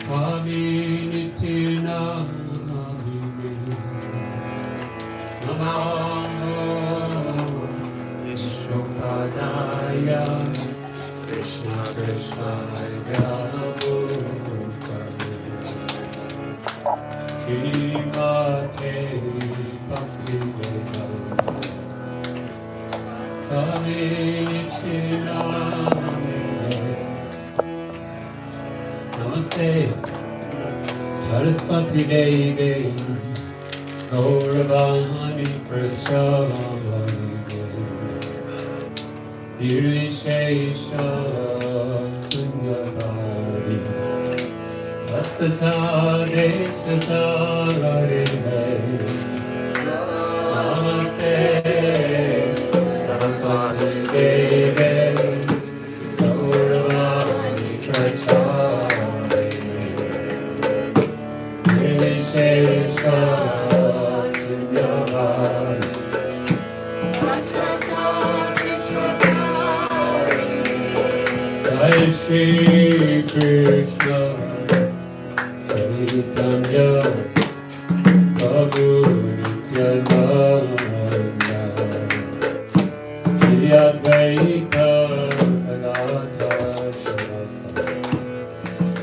Swami Nityanamini Namo Vishnupadaya Krishna Krishna Murtale Srimate Bhaktivedanta Swami Nityanamini Namaste Saraswati Devi Gauravani Prachavani Nirvishesha Sunyavadi Bhattacharya Chatarare Namaste Saraswati Devi Gauravani Prachavani Nirvishesha Hare Shri Krishna Chaitanya Prabhu Nityananda Shri Advaita Gadadhara Shivasana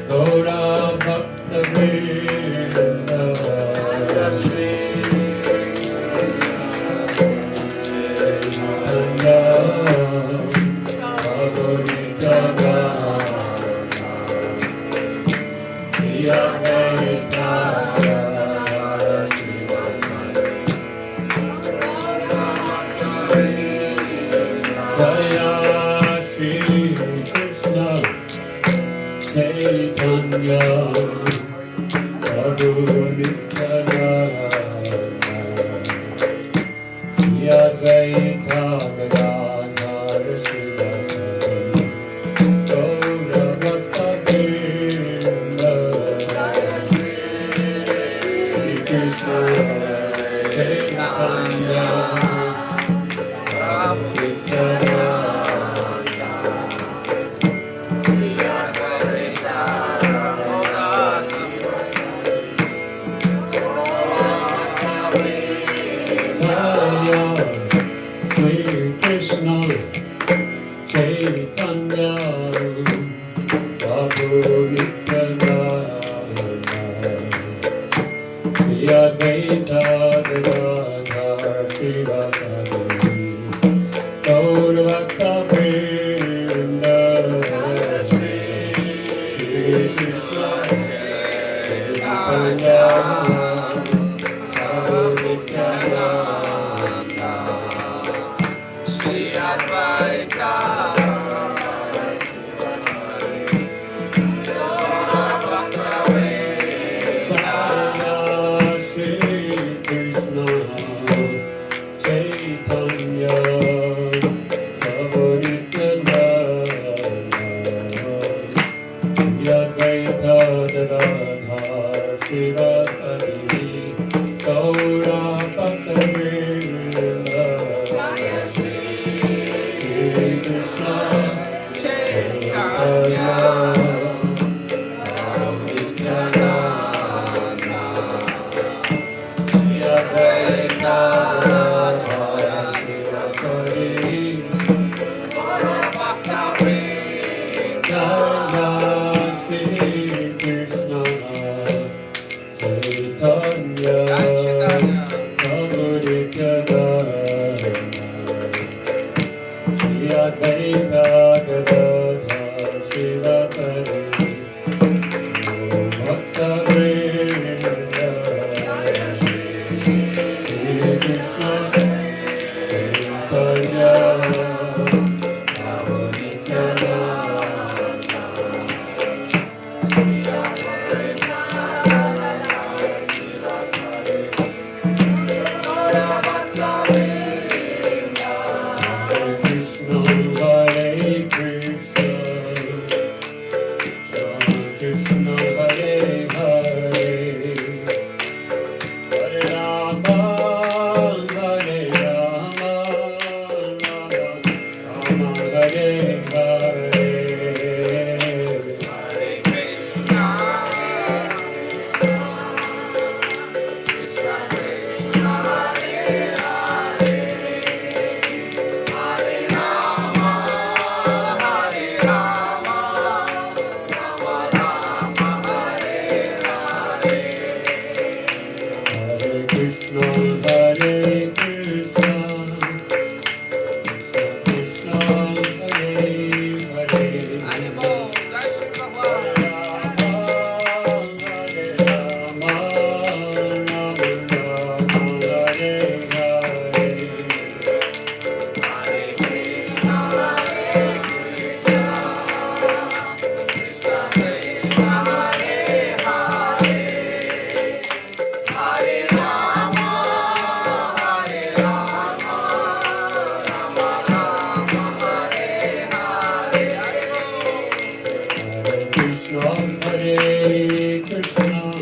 Gaura Bhakta Vrinda Hare Shri Chaitanya Prabhu Nityananda Shri Advaita Gadadhara Shivasana Jaya Shri Krishna Chaitanya Prabhu Nityananda Shri Advaita Gadadhara Shivasana Gaura Bhakta Vrinda Hare Krishna Chaitanya Prabhu Nityananda Jaya Shri Krishna Chaitanya Prabhu Nityananda Shri Advaita Gadadhara Shivasana Gaura Bhakta Vrinda Hare Shri Krishna Chaitanya Prabhu Nityananda Shri Advaita Hare Hare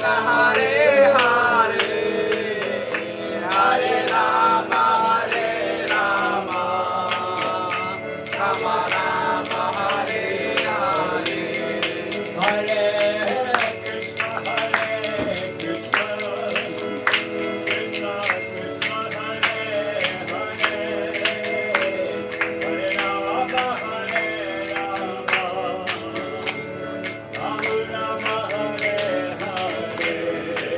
Hare Hare, Hare Rama, Rama Rama, Hare Hare, Hare Krishna, Krishna Krishna, Hare Hare, Hare Rama, Rama Rama, Hare Hare.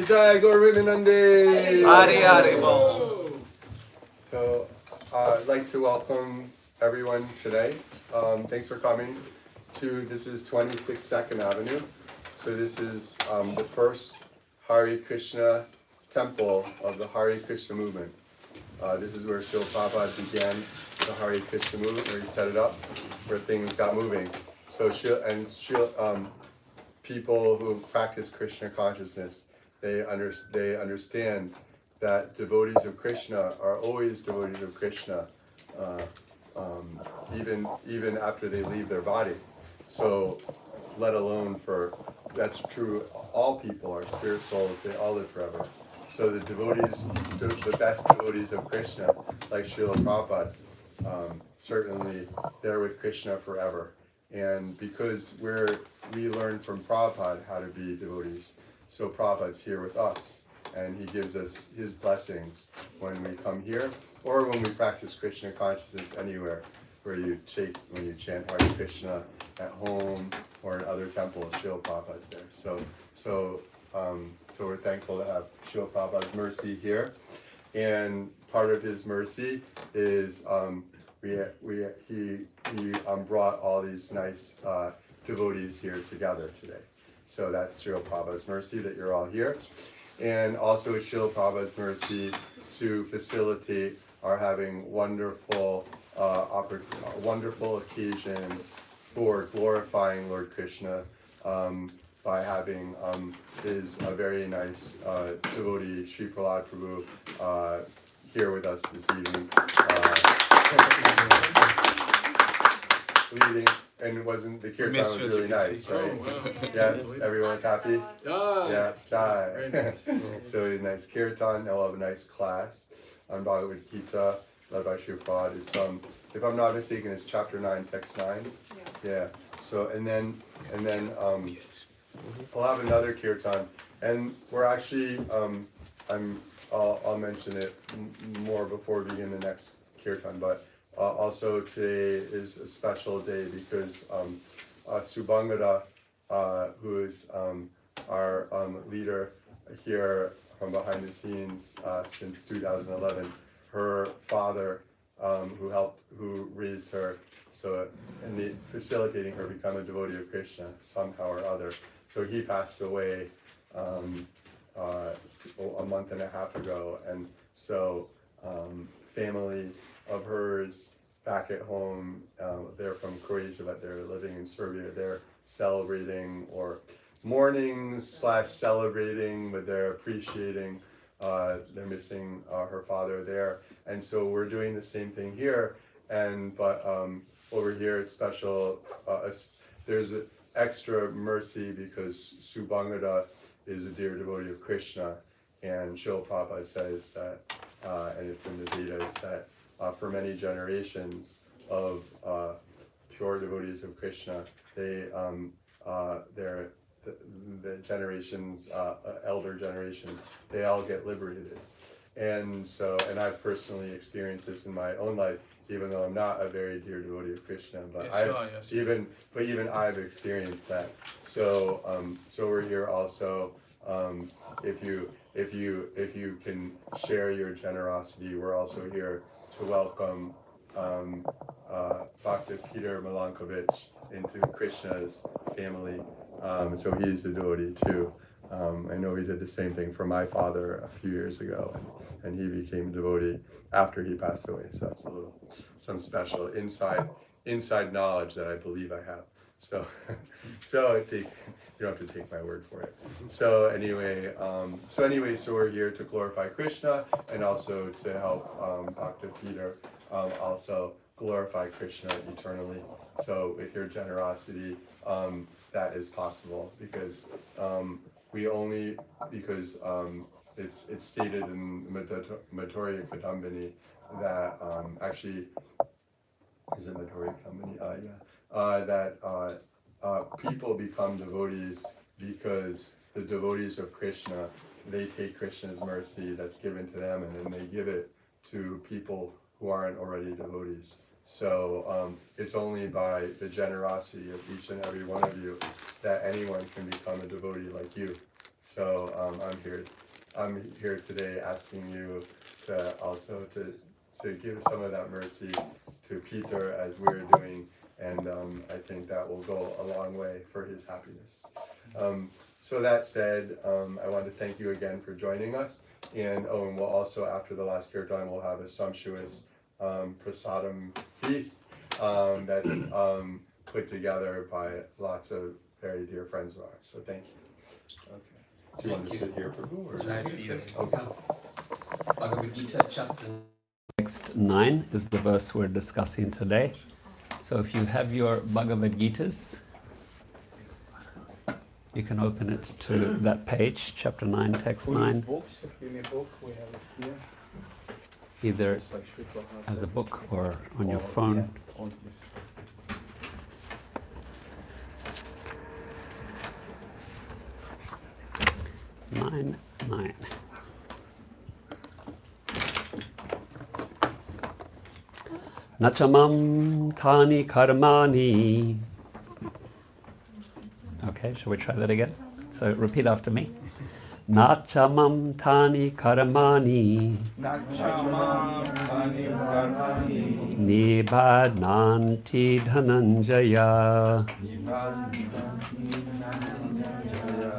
Jai Govinande. Hare Hare Bol. So I'd like to welcome everyone today. Thanks for coming to, this is 22nd Avenue. So this is the first Hare Krishna temple of the Hare Krishna movement. This is where Srila Prabhupada began the Hare Krishna movement, where he set it up, where things got moving. So people who practice Krishna consciousness, they understand that devotees of Krishna are always devotees of Krishna, even after they leave their body. So, let alone that's true. All people are spirit souls; they all live forever. So the devotees, the best devotees of Krishna, like Srila Prabhupada, certainly they're with Krishna forever. And because we learn from Prabhupada how to be devotees, so Prabhupada's here with us, and he gives us his blessing when we come here, or when we practice Krishna consciousness anywhere, when you chant Hare Krishna at home or in other temples, Srila Prabhupada's there. So we're thankful to have Srila Prabhupada's mercy here, and part of his mercy is he brought all these nice devotees here together today. So that's Srila Prabhupada's mercy that you're all here. And also it's Srila Prabhupada's mercy to facilitate our having wonderful occasion for glorifying Lord Krishna by having his very nice devotee Sri Prahlada Prabhu here with us this evening. Leading, and wasn't the kirtan was really nice, right? Oh, wow. Yes, everyone's happy. Yeah, Very die. nice. So a nice kirtan. Now we'll have a nice class on Bhagavad Gita led by Sri Prabhupada. It's if I'm not mistaken, it's chapter 9, text 9. Yeah. So and then we'll have another kirtan, and we're actually I'll mention it more before we begin the next kirtan, but also today is a special day because Subhangada, who is our leader here from behind the scenes since 2011, her father, who raised her, so and facilitating her become a devotee of Krishna somehow or other. So he passed away a month and a half ago, and so family of hers back at home, they're from Croatia, but they're living in Serbia. They're celebrating or mourning / celebrating, but they're appreciating. They're missing her father there, and so we're doing the same thing here. But over here it's special. There's an extra mercy because Subhangada is a dear devotee of Krishna, and Srila Prabhupada says that, and it's in the Vedas, that for many generations of pure devotees of Krishna, the generations, elder generations, they all get liberated. And so, and I've personally experienced this in my own life, even though I'm not a very dear devotee of Krishna, but even I've experienced that. So, so we're here also. If you can share your generosity, we're also here to welcome Dr. Peter Milankovich into Krishna's family. So he's a devotee too. I know he did the same thing for my father a few years ago, and he became a devotee after he passed away. So that's some special inside knowledge that I believe I have. So, you don't have to take my word for it. So anyway, so we're here to glorify Krishna and also to help Dr. Peter also glorify Krishna eternally. So with your generosity, that is possible because it's stated in Madhurya Kadambini that actually, is it Madhurya Kadambini? That people become devotees because the devotees of Krishna, they take Krishna's mercy that's given to them and then they give it to people who aren't already devotees. So it's only by the generosity of each and every one of you that anyone can become a devotee like you. So I'm here today asking you to also to give some of that mercy to Peter as we're doing, and I think that will go a long way for his happiness. So that said, I want to thank you again for joining us, and we'll also, after the last kirtan, we'll have a sumptuous prasadam feast that's put together by lots of very dear friends of ours. So thank you. Okay. Do you want to sit here, Prabhu? Or? Okay. Bhagavad Gita chapter. Text 9 is the verse we're discussing today. So if you have your Bhagavad Gitas, you can open it to that page, chapter 9, text 9. Books, if you need a book, we have it here. Either It's like Sri Prabhupada as a said. book or on your Or, phone. yeah, on this. Nine. Nachamam tani karmani. Okay, shall we try that again? So repeat after me. Nachamam tani karmani Nachamam tanim karmani Nibadnanti dhananjaya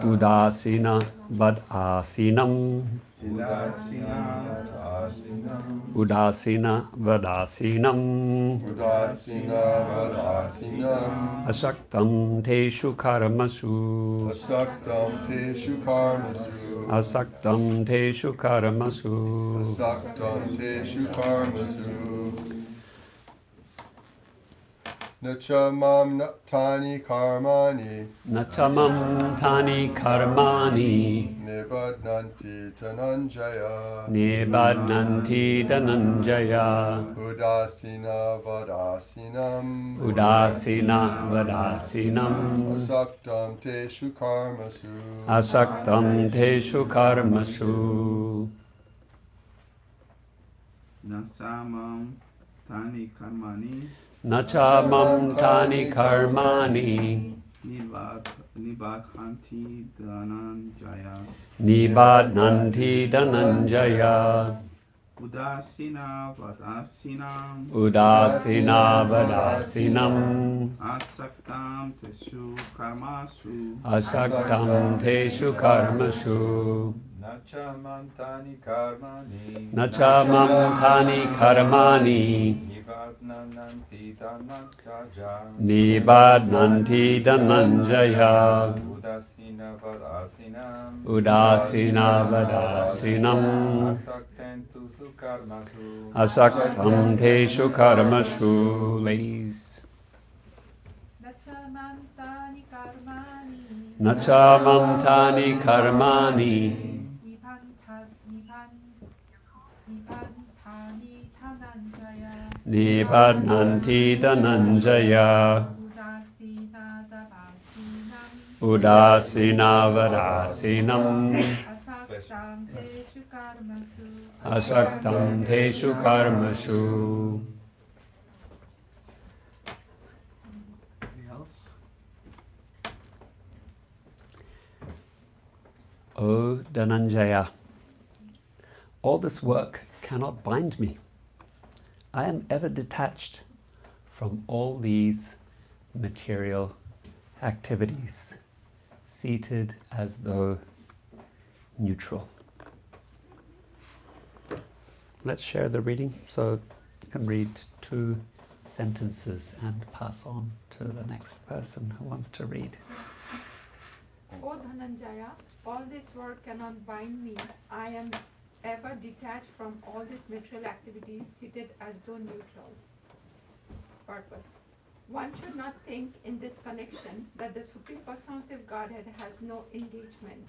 Udasina vadasinam Udasina vadasinam Udasina vadasinam Asaktam teshu karmasu Asaktam teshu karmasu Asaktam teshu karmasu Asaktam teshu karmasu Nachamam tani karmani Nachamam tani karmani Nibadnanti tananjaya Nibadnanti dhananjaya Udasina vadasinam Udasina vadasinam Asaktam teshu karmasu Asaktam teshu karmasu Nasamam tani karmani Nachamam tani karmani Nibakhanti dhananjaya Nibadnanti dhananjaya Udasina vadasinam Udasina vadasinam Asaktam tesu karmasu Asaktam teshu karmasu Nachamam tani karmani Nachamam tani karmani Nibadnanti dhananjaya Nibadnanti dhananjaya Udasina vadasinam Udasina vadasinam Asakten tusu karmasu Asaktam teshu karmasu. Ladies. Nachamam tani karmani Nachamam tani karmani Nibantani dhananjaya Nibadnanti dhananjaya Udasina Udasina davasinam vadasinam Asaktam teshu karmasu Asaktam teshu karmasu. Anything else? O Dhananjaya, all this work cannot bind me. I am ever detached from all these material activities, seated as though neutral. Let's share the reading. So you can read 2 sentences and pass on to the next person who wants to read. O Dhananjaya, all this work cannot bind me. I am ever detached from all these material activities, seated as though neutral. Purpose. One should not think in this connection that the Supreme Personality of Godhead has no engagement.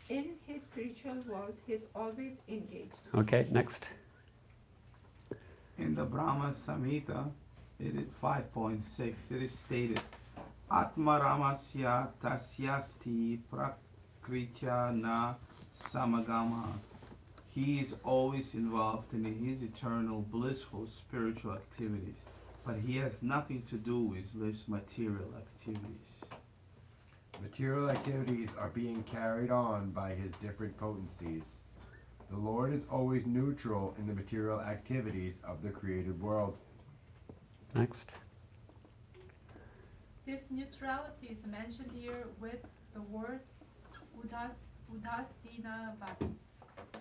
In his spiritual world, he is always engaged. Okay, next. In the Brahma Samhita, it is 5.6, it is stated, Atma Ramasya Tasyasti Prakritya Na Samagama. He is always involved in his eternal blissful spiritual activities, but he has nothing to do with this material activities. Material activities are being carried on by his different potencies. The Lord is always neutral in the material activities of the created world. Next. This neutrality is mentioned here with the word udasina vat.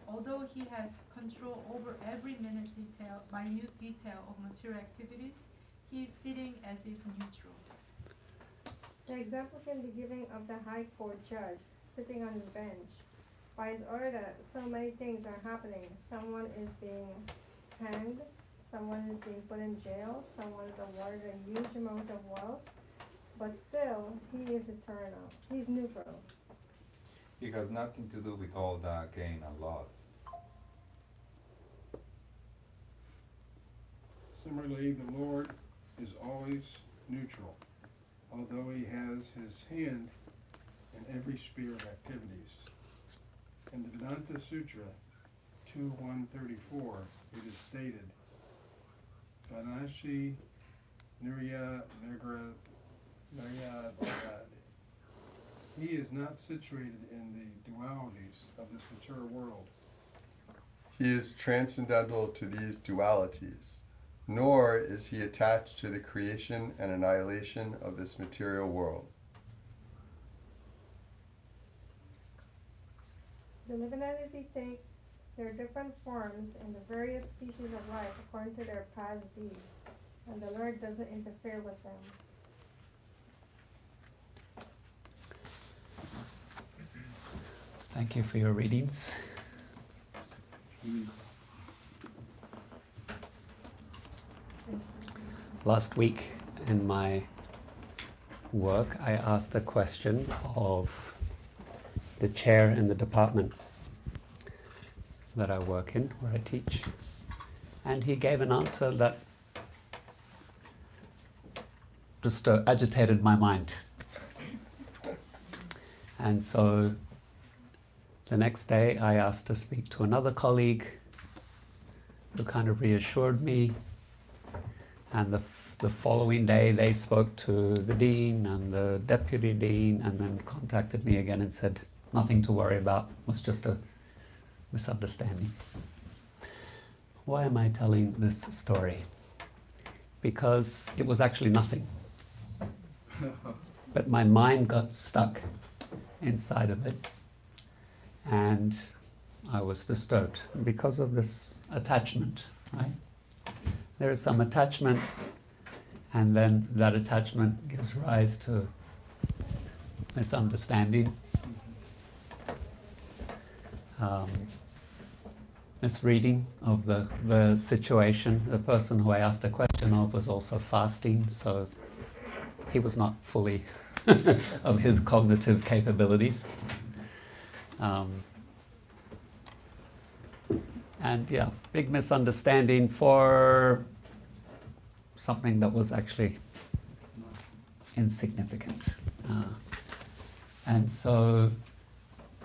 Although he has control over every minute minute detail of material activities, he is sitting as if neutral. The example can be given of the High Court judge sitting on the bench. By his order, so many things are happening. Someone is being hanged, someone is being put in jail, someone is awarded a huge amount of wealth, but still, he is eternal. He's neutral. He has nothing to do with all the gain and loss. Similarly, the Lord is always neutral, although he has his hand in every sphere of activities. In the Vedanta Sutra 2.134, it is stated, Vanashi Nirya Nigra Niryadad He is not situated in the dualities of this material world. He is transcendental to these dualities, nor is he attached to the creation and annihilation of this material world. The living entity take their different forms in the various species of life according to their past deeds, and the Lord doesn't interfere with them. Thank you for your readings. Last week in my work, I asked a question of the chair in the department that I work in, where I teach. And he gave an answer that just agitated my mind. And so the next day I asked to speak to another colleague who kind of reassured me. And the following day they spoke to the dean and the deputy dean and then contacted me again and said, nothing to worry about, it was just a misunderstanding. Why am I telling this story? Because it was actually nothing. But my mind got stuck inside of it and I was disturbed because of this attachment, right? There is some attachment and then that attachment gives rise to misunderstanding, misreading of the situation. The person who I asked a question of was also fasting, so he was not fully of his cognitive capabilities. And yeah, big misunderstanding for something that was actually insignificant. And so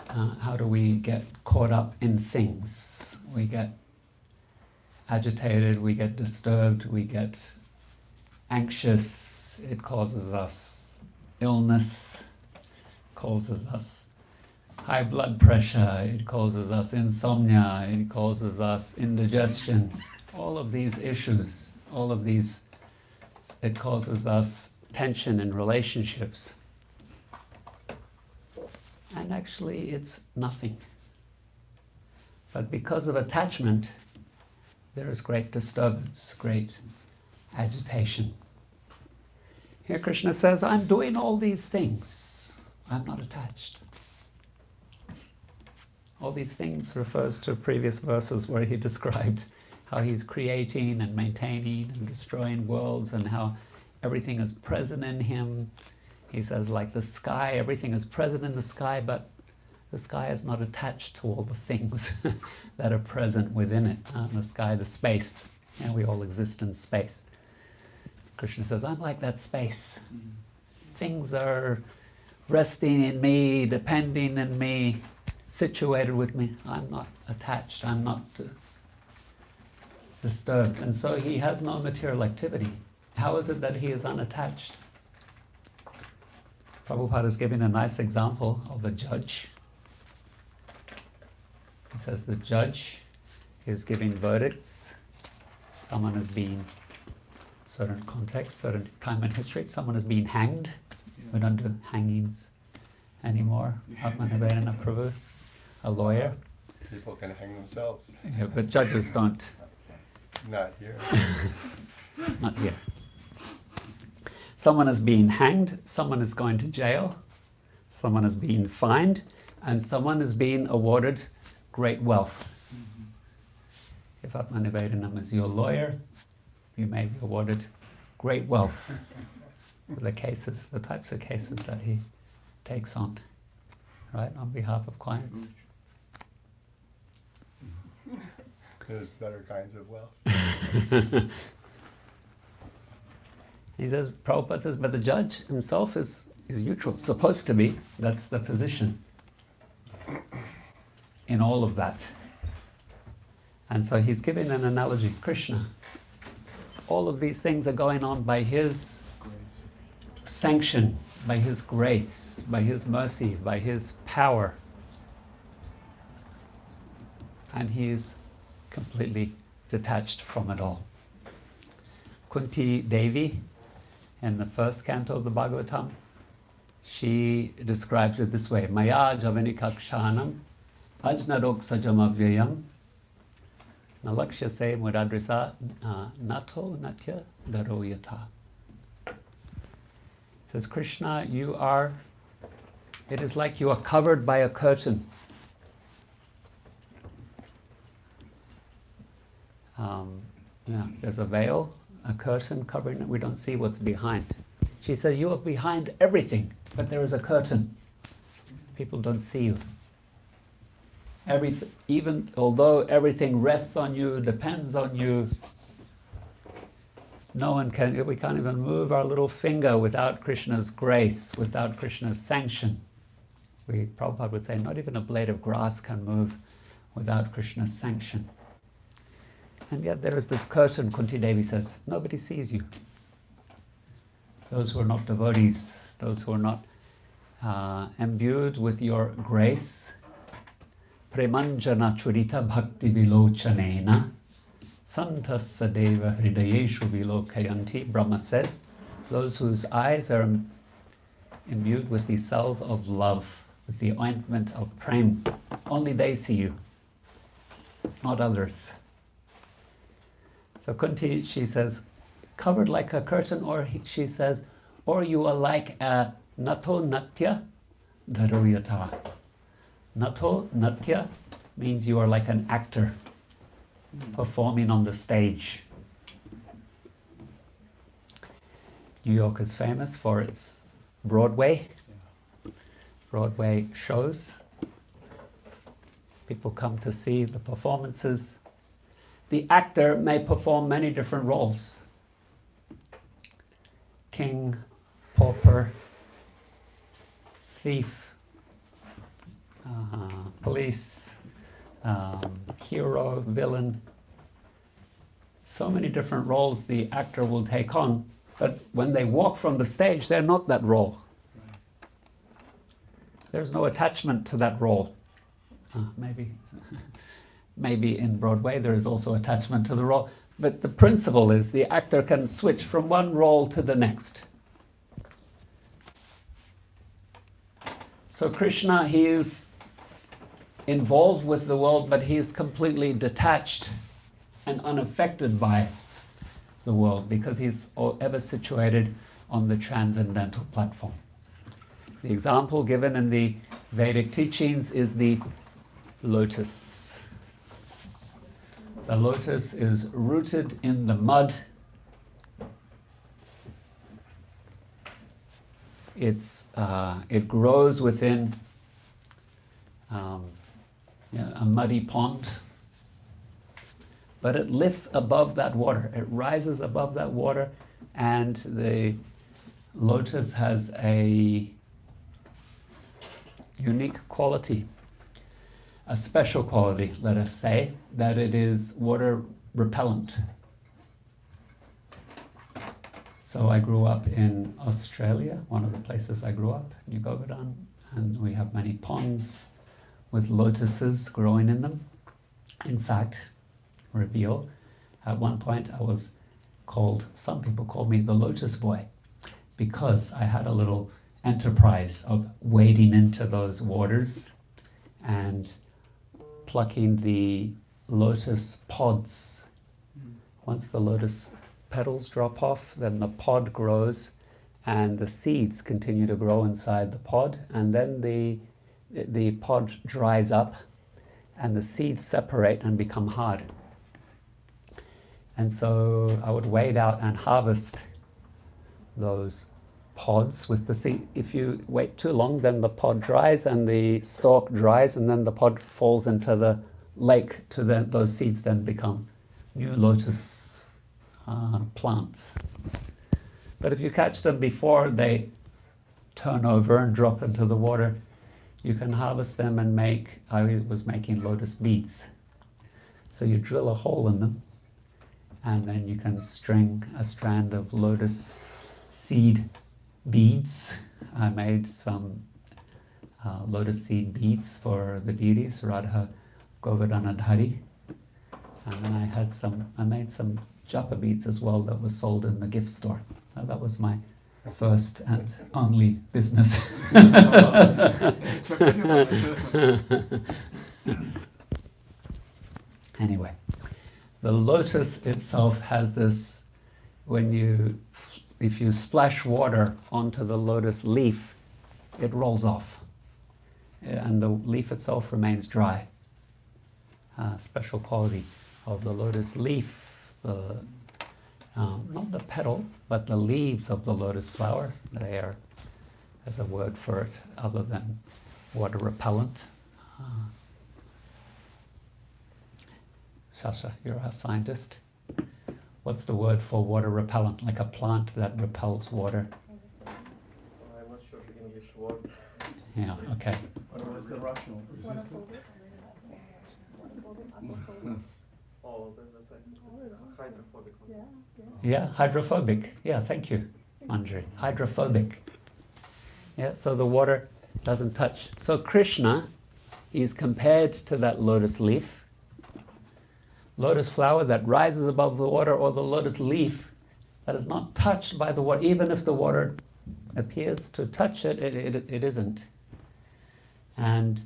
how do we get caught up in things? We get agitated, we get disturbed, we get anxious. It causes us illness, causes us high blood pressure, it causes us insomnia, it causes us indigestion. All of these issues, it causes us tension in relationships. And actually it's nothing. But because of attachment, there is great disturbance, great agitation. Here Krishna says, I'm doing all these things. I'm not attached. All these things refers to previous verses where he described how he's creating and maintaining and destroying worlds and how everything is present in him. He says, like the sky, everything is present in the sky, but the sky is not attached to all the things that are present within it. The sky, the space, and we all exist in space. Krishna says, I'm like that space. Things are resting in me, depending on me, situated with me. I'm not attached, I'm not disturbed. And so he has no material activity. How is it that he is unattached? Prabhupada is giving a nice example of a judge. He says the judge is giving verdicts. Someone has been, certain context, certain time in history, someone has been hanged. We don't do hangings anymore. Atmanivedana Prabhu, a lawyer. People can hang themselves. Yeah, but judges don't. Not here. Not here. Someone is being hanged, someone is going to jail, someone is being fined, and someone is being awarded great wealth. If Atmanivedanam is your lawyer, you may be awarded great wealth for the cases, the types of cases that he takes on, right, on behalf of clients. There's better kinds of wealth. He says, Prabhupada says, but the judge himself is neutral, supposed to be. That's the position in all of that. And so he's giving an analogy, Krishna. All of these things are going on by his sanction, by His grace, by His mercy, by His power. And he is completely detached from it all. Kunti Devi, in the first canto of the Bhagavatam, she describes it this way: Maya javanikakshanam ajnadok sajamavyayam nalakshya se mudadrisa nato natya daroyata. Says, Krishna, it is like you are covered by a curtain. There's a veil, a curtain covering it. We don't see what's behind. She said, you are behind everything, but there is a curtain. People don't see you. Even although everything rests on you, depends on you, we can't even move our little finger without Krishna's grace, without Krishna's sanction. Prabhupada would say, not even a blade of grass can move without Krishna's sanction. And yet there is this curtain, Kunti Devi says, nobody sees you. Those who are not devotees, those who are not imbued with your grace, premanjana churita bhakti vilochanena santas sadeva hridayeshu vilokayanti. Brahma says, those whose eyes are imbued with the salve of love, with the ointment of prem, only they see you, not others. So Kunti, she says, covered like a curtain, or she says, or you are like a nato natya daroyata. Nato natya means you are like an actor performing on the stage. New York is famous for its Broadway shows. People come to see the performances. The actor may perform many different roles. King, pauper, thief, police, hero, villain. So many different roles the actor will take on, but when they walk from the stage, they're not that role. There's no attachment to that role. Maybe in Broadway there is also attachment to the role, but the principle is the actor can switch from one role to the next. So Krishna, he is involved with the world, but he is completely detached and unaffected by the world because he's ever situated on the transcendental platform. The example given in the Vedic teachings is the lotus. The lotus is rooted in the mud. It grows within a muddy pond, but it lifts above that water. It rises above that water, and the lotus has a unique quality, a special quality, let us say, that it is water repellent. So I grew up in Australia, one of the places I grew up, New Govardhan, and we have many ponds with lotuses growing in them. In fact, reveal, at one point some people called me the Lotus Boy, because I had a little enterprise of wading into those waters and plucking the lotus pods. Once the lotus petals drop off, then the pod grows and the seeds continue to grow inside the pod, and then the pod dries up and the seeds separate and become hard. And so I would wade out and harvest those pods with the seed. If you wait too long, then the pod dries and the stalk dries, and then the pod falls into the lake. Those seeds then become new lotus plants. But if you catch them before they turn over and drop into the water, you can harvest them and I was making lotus beads. So you drill a hole in them, and then you can string a strand of lotus seed beads I made some lotus seed beads for the deities, Radha, Govardhan and Hari. And then I made some japa beads as well that was sold in the gift store. That was my first and only business. Anyway, the lotus itself has this, if you splash water onto the lotus leaf, it rolls off. And the leaf itself remains dry. Special quality of the lotus leaf, not the petal, but the leaves of the lotus flower. They are, there's a word for it other than water repellent. Sasha, you're a scientist. What's the word for water repellent? Like a plant that repels water. I'm not sure the English word. Yeah, okay. What was the Russian? Resistant? Oh, that's hydrophobic. Yeah, hydrophobic. Yeah, thank you, Manjari. Hydrophobic. Yeah, so the water doesn't touch. So Krishna is compared to that lotus leaf, lotus flower that rises above the water, or the lotus leaf that is not touched by the water. Even if the water appears to touch it, it isn't. And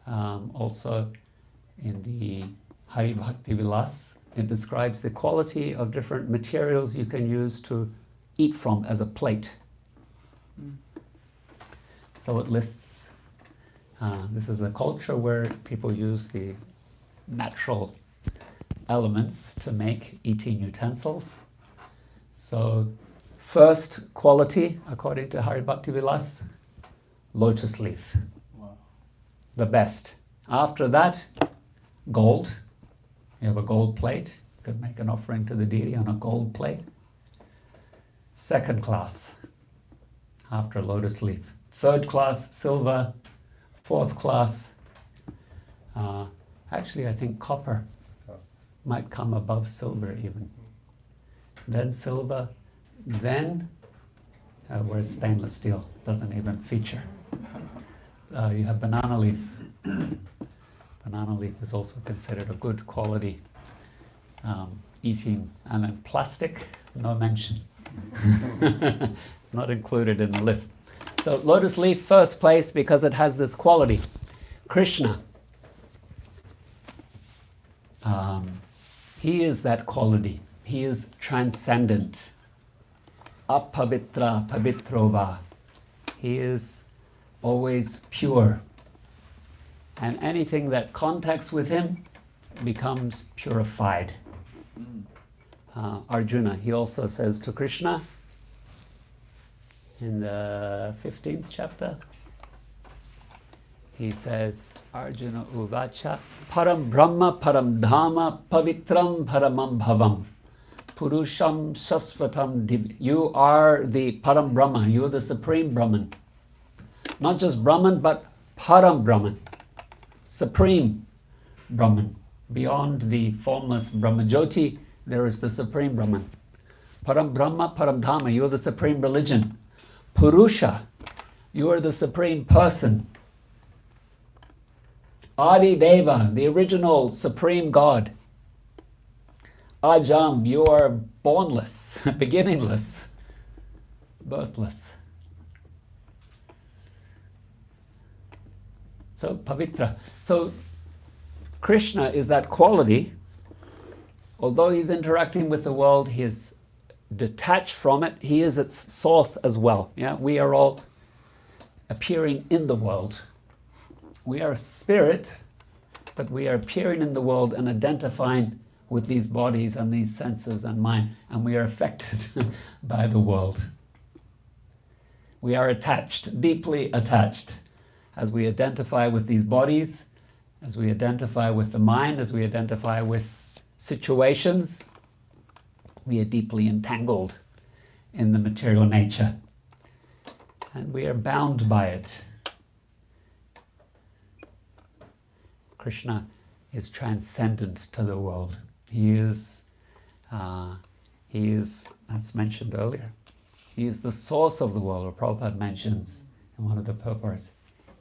also in the Hari Bhakti Vilas, it describes the quality of different materials you can use to eat from as a plate. So it lists, this is a culture where people use the natural elements to make eating utensils. So first quality, according to Hari Bhakti Vilas, lotus leaf. Wow. The best. After that, gold. You have a gold plate. You could make an offering to the deity on a gold plate. Second class, after lotus leaf. Third class, silver. Fourth class, actually I think copper might come above silver even. Then silver, then, where's stainless steel? Doesn't even feature. You have banana leaf. Banana leaf is also considered a good quality eating. And then plastic, no mention. Not included in the list. So lotus leaf, first place, because it has this quality. Krishna, he is that quality. He is transcendent. Apavitra pavitrova. He is always pure. And anything that contacts with him becomes purified. Arjuna, he also says to Krishna, in the 15th chapter, he says, Arjuna Uvacha, Param Brahma Param Dhamma Pavitram Paramam Bhavam Purusham Shasvatam Div. You are the Param Brahma, you are the Supreme Brahman. Not just Brahman, but Param Brahman, Supreme Brahman. Beyond the formless Brahmajyoti, there is the Supreme Brahman. Param Brahma Param Dhamma, you are the Supreme Religion. Purusha, you are the Supreme Person. Adi Deva, the original Supreme God. Ajam, you are bornless, beginningless, birthless. So, Pavitra. So, Krishna is that quality. Although he's interacting with the world, he is detached from it. He is its source as well. Yeah, we are all appearing in the world. We are spirit, but we are appearing in the world and identifying with these bodies and these senses and mind, and we are affected by the world. We are attached, deeply attached, as we identify with these bodies, as we identify with the mind, as we identify with situations. We are deeply entangled in the material nature, and we are bound by it. Krishna is transcendent to the world. He is, as mentioned earlier, he is the source of the world. Prabhupada mentions one of the purports.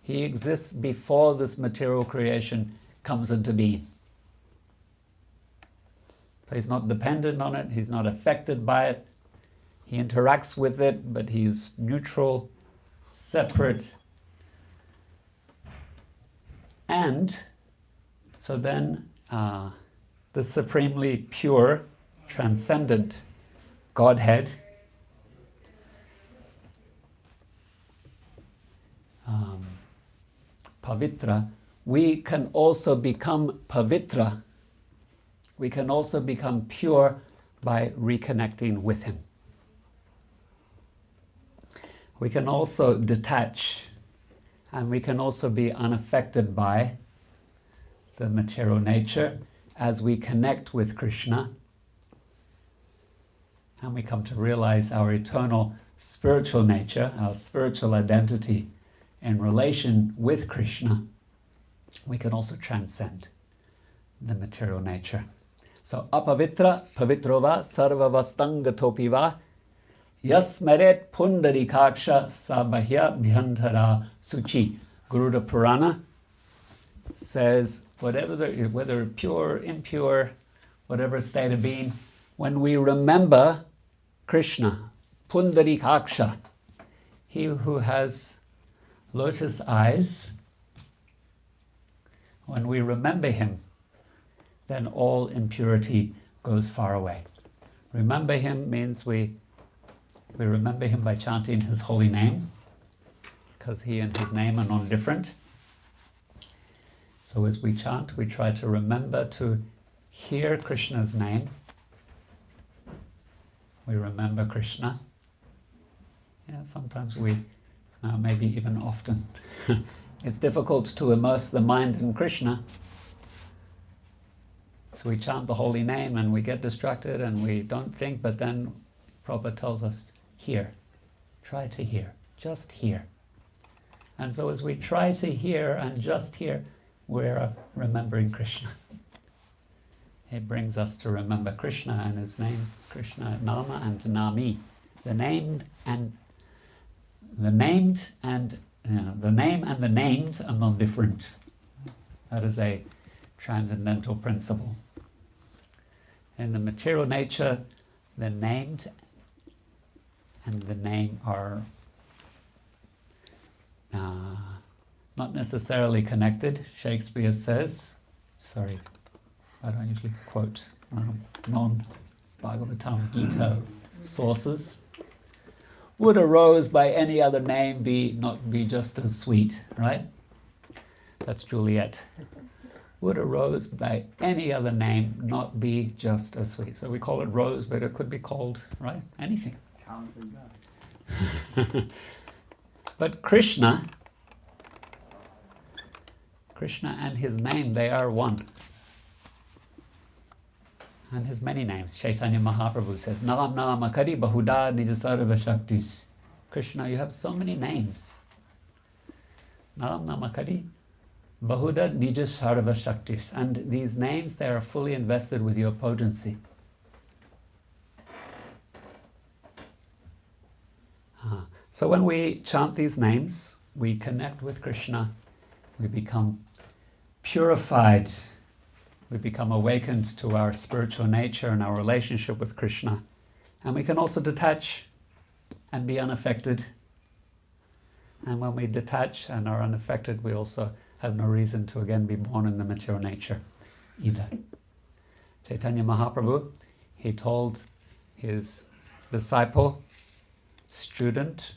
He exists before this material creation comes into being. So he's not dependent on it, he's not affected by it, he interacts with it, but he's neutral, separate. And so then the supremely pure, transcendent Godhead Pavitra, we can also become Pavitra. We can also become pure by reconnecting with Him. We can also detach, and we can also be unaffected by the material nature as we connect with Krishna, and we come to realize our eternal spiritual nature, our spiritual identity in relation with Krishna. We can also transcend the material nature. So, apavitra, pavitrova, sarvavastangatopiva, yasmeret pundarikaksha sabahya bhyantara suchi. Garuda Purana says, whether pure, impure, whatever state of being, when we remember Krishna, pundarikaksha, he who has lotus eyes, when we remember him, then all impurity goes far away. Remember him means we remember him by chanting his holy name, because he and his name are non-different. So as we chant, we try to remember to hear Krishna's name. We remember Krishna. Yeah, sometimes maybe even often, it's difficult to immerse the mind in Krishna. So we chant the holy name and we get distracted and we don't think, but then Prabhupada tells us, hear, try to hear, just hear. And so as we try to hear and just hear, we're remembering Krishna. It brings us to remember Krishna and his name, Krishna Nama and Nami. The name and the name and the named are non-different. That is a transcendental principle. In the material nature, the named and the name are not necessarily connected. Shakespeare says, sorry, I don't usually quote non-Bhagavatam Gita sources. Would a rose by any other name not be just as sweet, right? That's Juliet. Would a rose by any other name not be just as sweet? So we call it rose, but it could be called, right? Anything. Talented guy. But Krishna and his name, they are one. And his many names. Chaitanya Mahaprabhu says, Nam Namakari Bahuda Nijasarva Shaktis. Krishna, you have so many names. Nam Namakari Bahuda Nijasarva Shaktis. And these names, they are fully invested with your potency. So when we chant these names, we connect with Krishna, we become purified, we become awakened to our spiritual nature and our relationship with Krishna. And we can also detach and be unaffected. And when we detach and are unaffected, we also have no reason to again be born in the material nature either. Chaitanya Mahaprabhu, he told his disciple, student,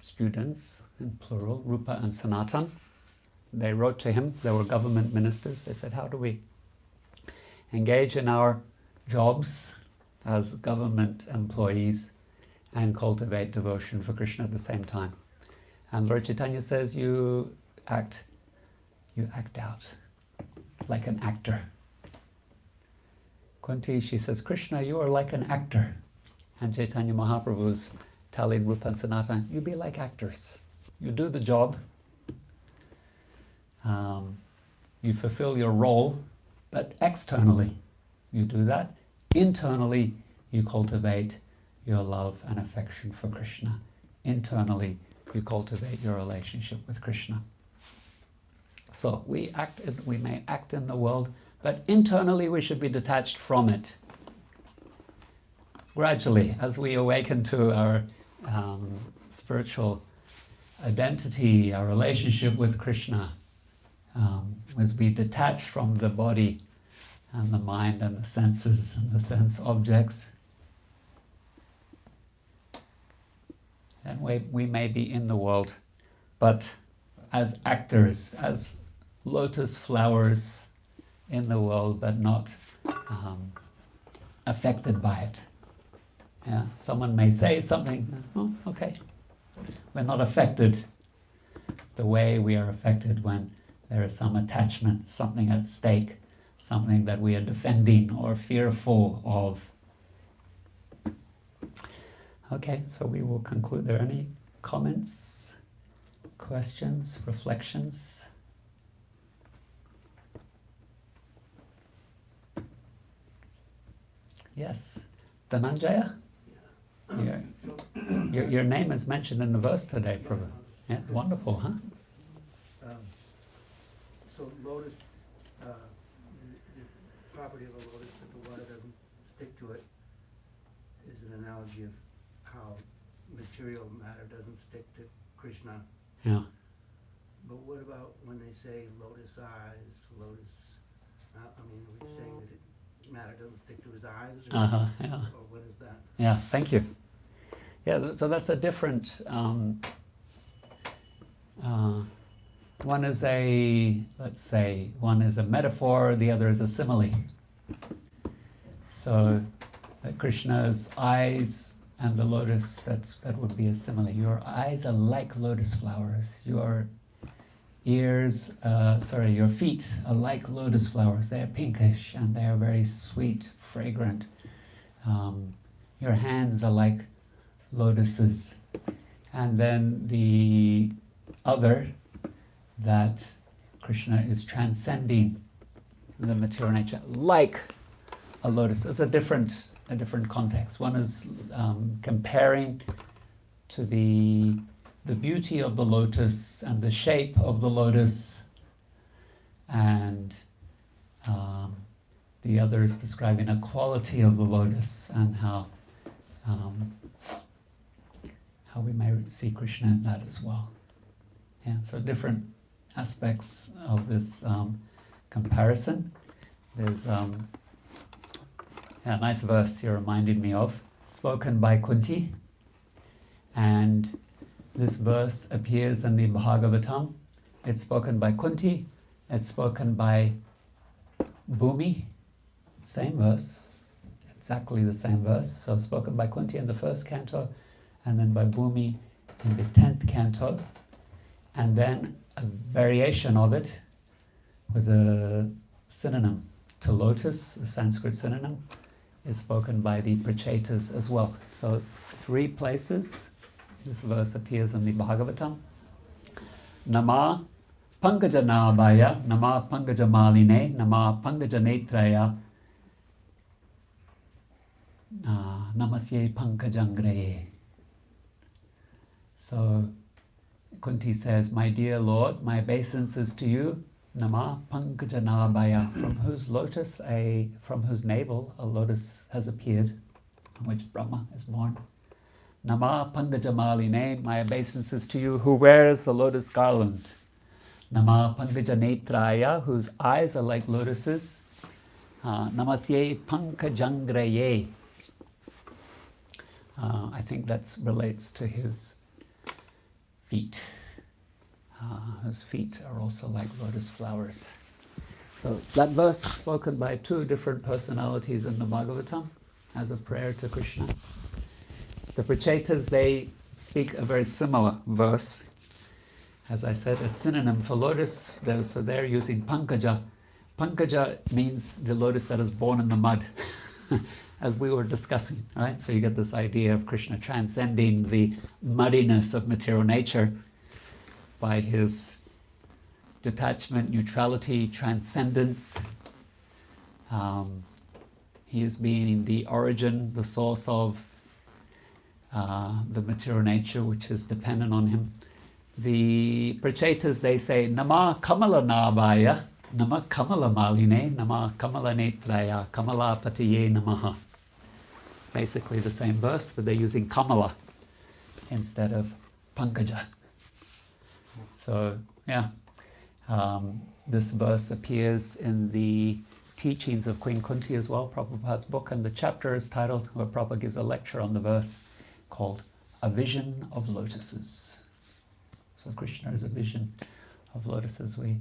students in plural, Rupa and Sanatan, they wrote to him, they were government ministers, they said, how do we engage in our jobs as government employees and cultivate devotion for Krishna at the same time? And Lord Chaitanya says, you act out like an actor. Kunti, she says, Krishna, you are like an actor. And Chaitanya Mahaprabhu is telling Rupa and Sanatan, you be like actors. You do the job, you fulfill your role, but externally you do that. Internally you cultivate your love and affection for Krishna. Internally, you cultivate your relationship with Krishna. So we may act in the world, but internally we should be detached from it. Gradually, as we awaken to our spiritual identity, our relationship with Krishna, as we detach from the body and the mind and the senses and the sense objects, then we may be in the world, but as actors, as lotus flowers in the world, but not affected by it. Yeah, someone may say something, oh, okay. We're not affected the way we are affected when there is some attachment, something at stake, something that we are defending or fearful of. Okay, so we will conclude. Are there any comments, questions, reflections? Yes, Dhananjaya? Your name is mentioned in the verse today, Prabhu. Yeah, wonderful, huh? So lotus, the property of a lotus, that the water doesn't stick to it, is an analogy of how material matter doesn't stick to Krishna. Yeah. But what about when they say lotus eyes, lotus, are we saying that matter doesn't stick to his eyes? Or, Yeah. or what is that? Yeah, thank you. Yeah, so that's a different, one is one is a metaphor, the other is a simile. So Krishna's eyes and the lotus, that would be a simile. Your eyes are like lotus flowers. Your your feet are like lotus flowers. They are pinkish and they are very sweet, fragrant. Your hands are like lotuses. And then the other, that Krishna is transcending the material nature like a lotus. It's a different context. One is comparing to the beauty of the lotus and the shape of the lotus, and the other is describing a quality of the lotus and how we may see Krishna in that as well. Yeah, so different aspects of this comparison. There's a nice verse you're reminding me of, spoken by Kunti, and this verse appears in the Bhagavatam. It's spoken by Kunti, it's spoken by Bhumi, same verse, exactly the same verse. So spoken by Kunti in the first canto, and then by Bhumi in the 10th canto, and then a variation of it with a synonym to lotus, a Sanskrit synonym, is spoken by the Prachetas as well. So 3 places this verse appears in the Bhagavatam. Nama Pankajanabhaya, Nama Pankajamaline, Nama Pankajanetraya, Namasye Pankajangreye. So Kunti says, my dear Lord, my obeisances to you, Nama Pankajanabhaya, from whose navel a lotus has appeared, from which Brahma is born. Nama Pankajamaline, my obeisances to you, who wears a lotus garland. Nama Pankajanetraya, whose eyes are like lotuses. Namasye Pankajangraye. I think that relates to his feet. Whose feet are also like lotus flowers. So that verse spoken by 2 different personalities in the Bhagavatam as a prayer to Krishna. The Prachetas, they speak a very similar verse. As I said, it's synonym for lotus, so they're using Pankaja. Pankaja means the lotus that is born in the mud, as we were discussing, right? So you get this idea of Krishna transcending the muddiness of material nature by his detachment, neutrality, transcendence. He is being the origin, the source of the material nature which is dependent on him. The Prachetas, they say, Nama Kamala Nabhaya, Nama Kamala Maline, Nama Kamala Netraya, Kamala Patiye Namaha. Basically the same verse, but they're using Kamala instead of Pankaja. So, yeah, this verse appears in the teachings of Queen Kunti as well, Prabhupada's book, and the chapter is titled, where Prabhupada gives a lecture on the verse, called A Vision of Lotuses. So Krishna is a vision of lotuses. We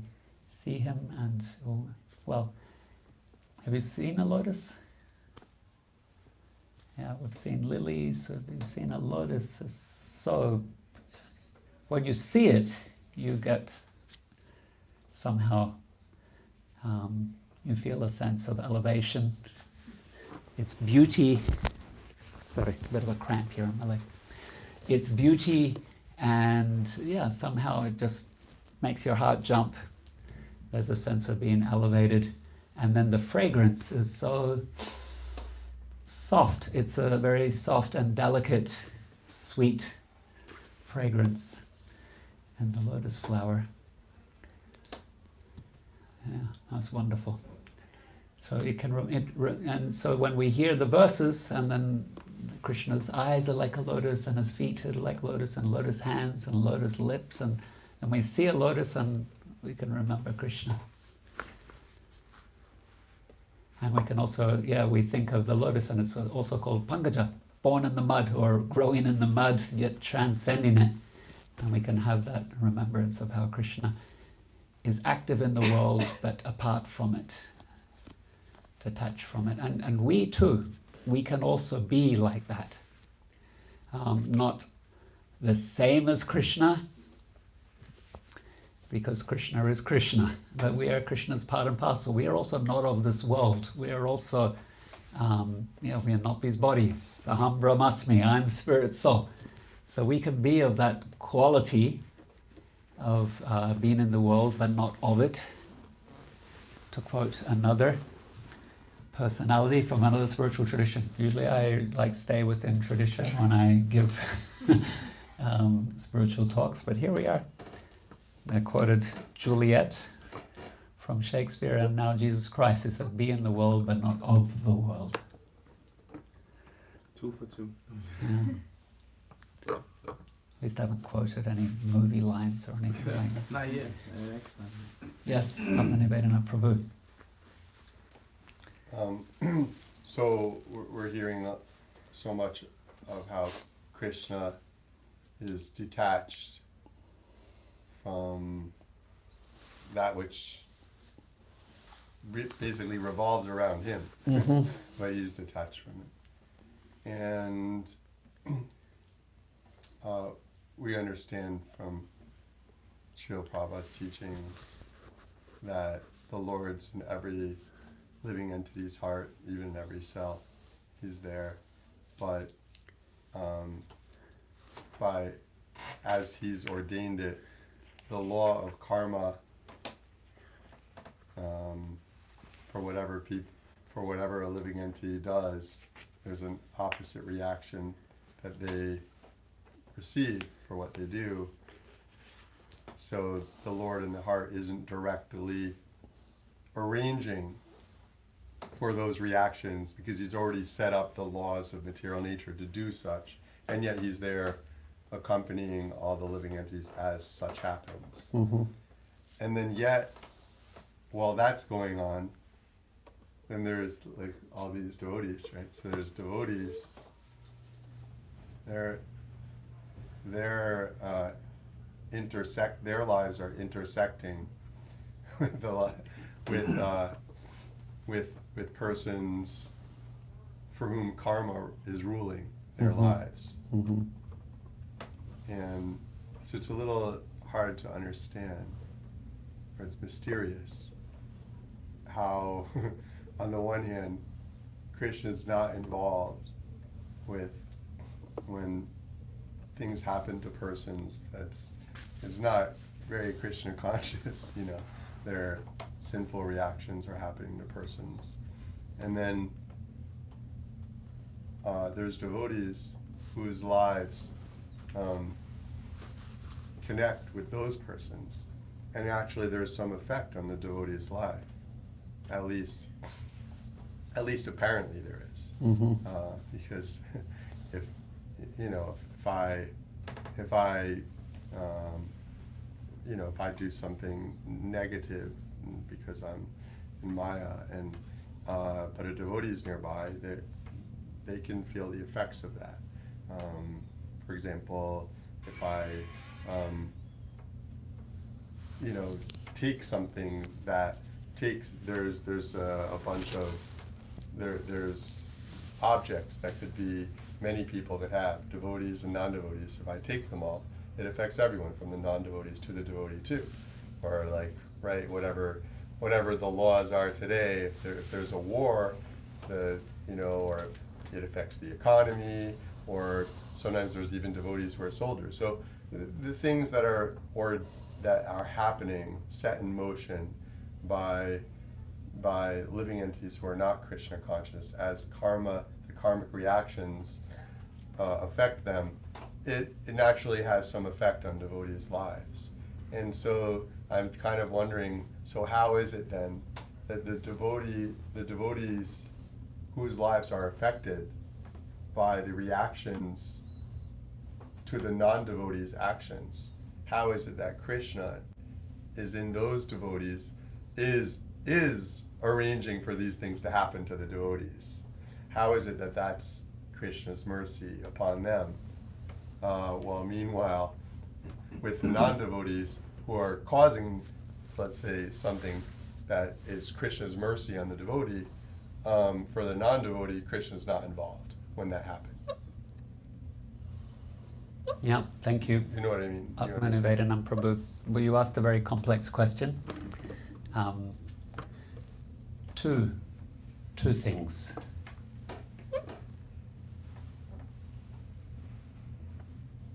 see him and, well, have you seen a lotus? Yeah, we've seen lilies, we've seen a lotus. So when you see it, you get somehow, you feel a sense of elevation. Its beauty, sorry, a bit of a cramp here on my leg. Its beauty, and yeah, somehow it just makes your heart jump. There's a sense of being elevated. And then the fragrance is so soft. It's a very soft and delicate, sweet fragrance. And the lotus flower. Yeah, that's wonderful. So it can, and so when we hear the verses, and then Krishna's eyes are like a lotus, and his feet are like lotus, and lotus hands, and lotus lips, and we see a lotus, and we can remember Krishna. And we can also, we think of the lotus, and it's also called Pankaja, born in the mud, or growing in the mud, yet transcending it. And we can have that remembrance of how Krishna is active in the world, but apart from it, detached from it. And we too, we can also be like that. Not the same as Krishna, because Krishna is Krishna, but we are Krishna's part and parcel. We are also not of this world. We are also, we are not these bodies. Aham Brahmasmi, I'm spirit soul. So we can be of that quality of being in the world, but not of it. To quote another personality from another spiritual tradition. Usually I stay within tradition when I give spiritual talks, but here we are. I quoted Juliet from Shakespeare, and now Jesus Christ. He said, be in the world, but not of the world. 2 for 2. Yeah. At least I haven't quoted any movie lines or anything like that. Not yet. Next time. Yes, Nivedana Prabhu. So we're hearing so much of how Krishna is detached from that which basically revolves around him, but he's detached from it. And we understand from Srila Prabhupada's teachings that the Lord's in every living entity's heart, even in every cell, he's there. But as he's ordained it, the law of karma for whatever a living entity does, there's an opposite reaction that they receive for what they do. So the Lord in the heart isn't directly arranging for those reactions because he's already set up the laws of material nature to do such, and yet he's there accompanying all the living entities as such happens. And then yet, while that's going on, then there's like all these devotees, right? So there's devotees, their lives are intersecting with persons for whom karma is ruling their lives. And so it's a little hard to understand, or it's mysterious, how on the one hand, Krishna's not involved with when things happen to persons it's not very Krishna conscious, their sinful reactions are happening to persons. And then there's devotees whose lives connect with those persons, and actually there's some effect on the devotee's life. At least apparently there is. Because if I do something negative because I'm in Maya, and but a devotee is nearby, they can feel the effects of that. For example, if I take something that there's a bunch of there's objects that could be many people that have devotees and non-devotees. If I take them all, it affects everyone from the non-devotees to the devotee too. Or whatever the laws are today, if there's a war, or if it affects the economy, or sometimes there's even devotees who are soldiers. So the things that are happening, set in motion by living entities who are not Krishna conscious, as the karmic reactions affect them, it naturally has some effect on devotees' lives. And so I'm kind of wondering, so how is it then that the devotees whose lives are affected by the reactions to the non-devotees' actions, how is it that Krishna is in those devotees, is arranging for these things to happen to the devotees? How is it that that's Krishna's mercy upon them? Meanwhile, with the non-devotees who are causing, let's say, something that is Krishna's mercy on the devotee, for the non-devotee, Krishna's not involved when that happens. Yeah, thank you. You know what I mean? Atmanivedanam Prabhu. Well, you asked a very complex question. Two things.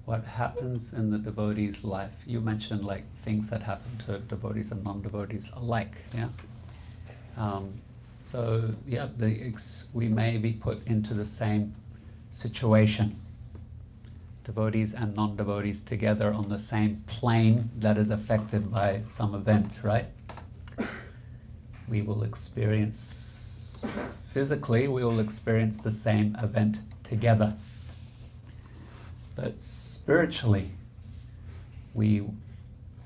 What happens in the devotee's life? You mentioned things that happen to devotees and non-devotees alike. Yeah. We may be put into the same situation. Devotees and non-devotees together on the same plane that is affected by some event, right? We will experience, physically, the same event together. But spiritually, we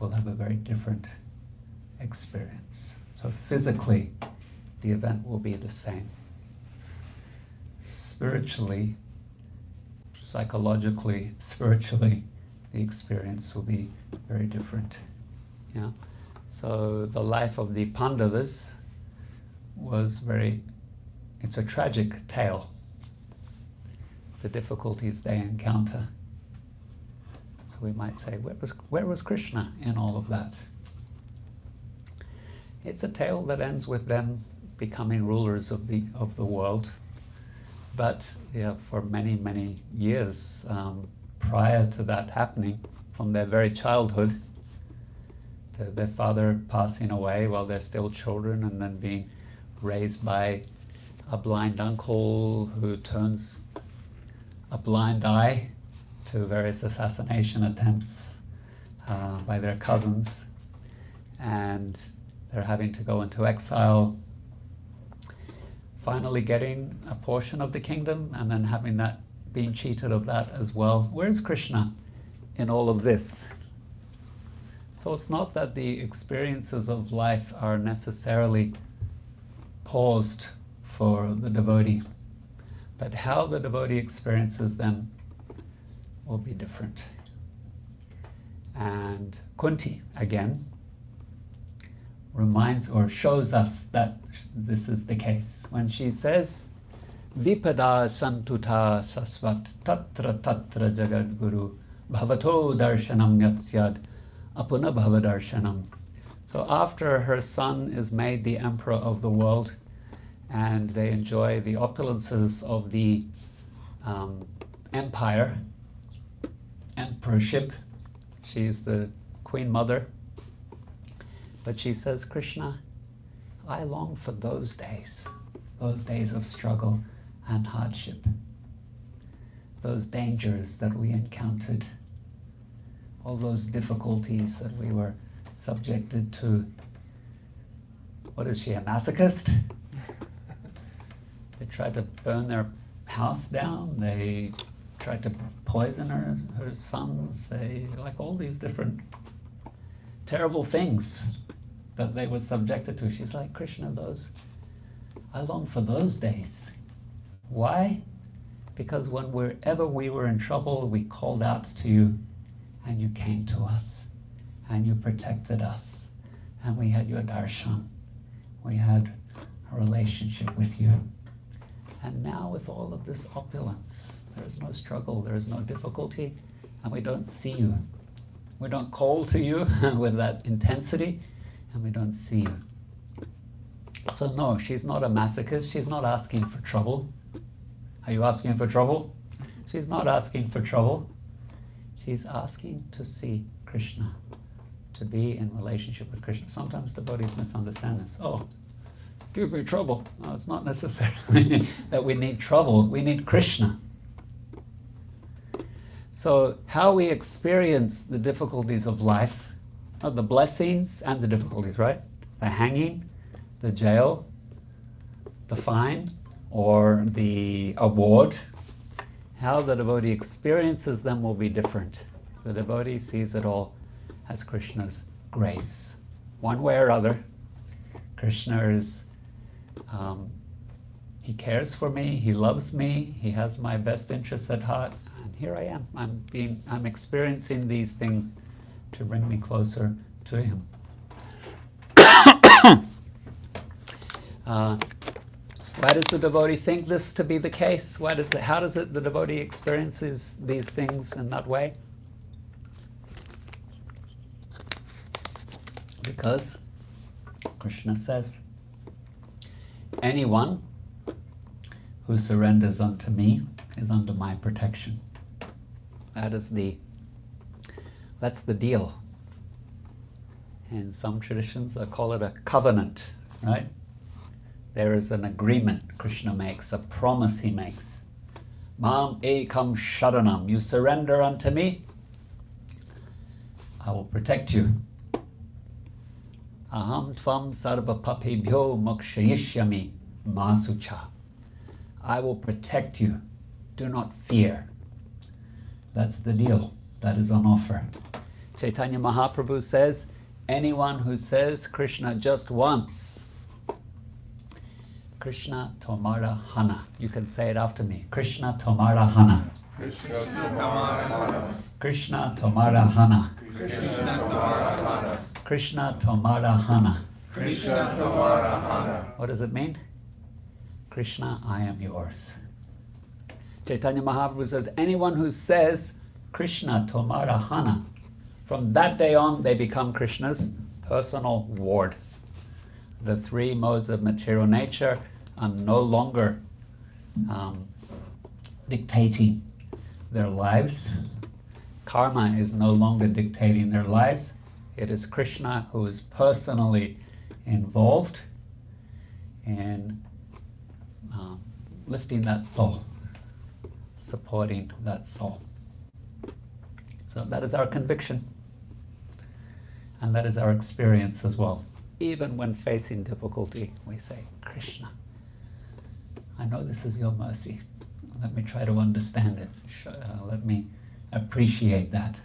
will have a very different experience. So physically, the event will be the same. Spiritually, psychologically, spiritually, the experience will be very different. Yeah. So the life of the Pandavas it's a tragic tale. The difficulties they encounter. So we might say, where was Krishna in all of that? It's a tale that ends with them becoming rulers of the world. But for many, many years prior to that happening, from their very childhood, to their father passing away while they're still children, and then being raised by a blind uncle who turns a blind eye to various assassination attempts by their cousins, and they're having to go into exile, finally getting a portion of the kingdom, and then having that, being cheated of that as well. Where's Krishna in all of this? So it's not that the experiences of life are necessarily paused for the devotee, but how the devotee experiences them will be different. And Kunti, again, reminds or shows us that this is the case. When she says, Vipada santuta sasvat tatra tatra jagadguru bhavato darshanam yatsyad apuna bhavadarshanam. So after her son is made the emperor of the world, and they enjoy the opulences of the empire, emperorship, she's the queen mother, but she says, Krishna, I long for those days of struggle and hardship. those dangers that we encountered, all those difficulties that we were subjected to. What is she, a masochist? They tried to burn their house down. They tried to poison her sons. They, like, all these different terrible things that they were subjected to. She's like, Krishna, I long for those days. Why? Because wherever we were in trouble, we called out to you, and you came to us, and you protected us, and we had your darshan. We had a relationship with you. And now with all of this opulence, there is no struggle, there is no difficulty, and we don't see you. We don't call to you with that intensity, and we don't see you. So no, she's not a masochist. She's not asking for trouble. Are you asking for trouble? She's not asking for trouble. She's asking to see Krishna, to be in relationship with Krishna. Sometimes devotees misunderstand this. Oh, give me trouble. No, it's not necessarily that we need trouble. We need Krishna. So how we experience the difficulties of life, the blessings and the difficulties, right? The hanging, the jail, the fine, or the award, how the devotee experiences them will be different. The devotee sees it all as Krishna's grace. One way or other, Krishna is, he cares for me, he loves me, he has my best interests at heart, and here I am. I'm experiencing these things to bring me closer to him. Why does the devotee think this to be the case? How does the devotee experiences these things in that way? Because Krishna says, anyone who surrenders unto me is under my protection. That's the deal. In some traditions, they call it a covenant, right? There is an agreement Krishna makes, a promise he makes. Mam ekam sharanam, you surrender unto me, I will protect you. Aham tvam sarva papebhyo mokshayishyami masucha. I will protect you, do not fear. That's the deal that is on offer. Chaitanya Mahaprabhu says, anyone who says Krishna just once, Krishna Tomara Hana. You can say it after me. Krishna Tomara Hana. Krishna Tomara Hana. Krishna Tomara Hana. Krishna Tomara Hana. Krishna Tomara Hana. Krishna Tomara Hana. What does it mean? Krishna, I am yours. Chaitanya Mahaprabhu says, anyone who says Krishna Tomara Hana, from that day on they become Krishna's personal ward. The three modes of material nature are no longer dictating their lives. Karma is no longer dictating their lives. It is Krishna who is personally involved in lifting that soul, supporting that soul. So that is our conviction. And that is our experience as well. Even when facing difficulty, we say, Krishna, I know this is your mercy. Let me try to understand it. Let me appreciate that.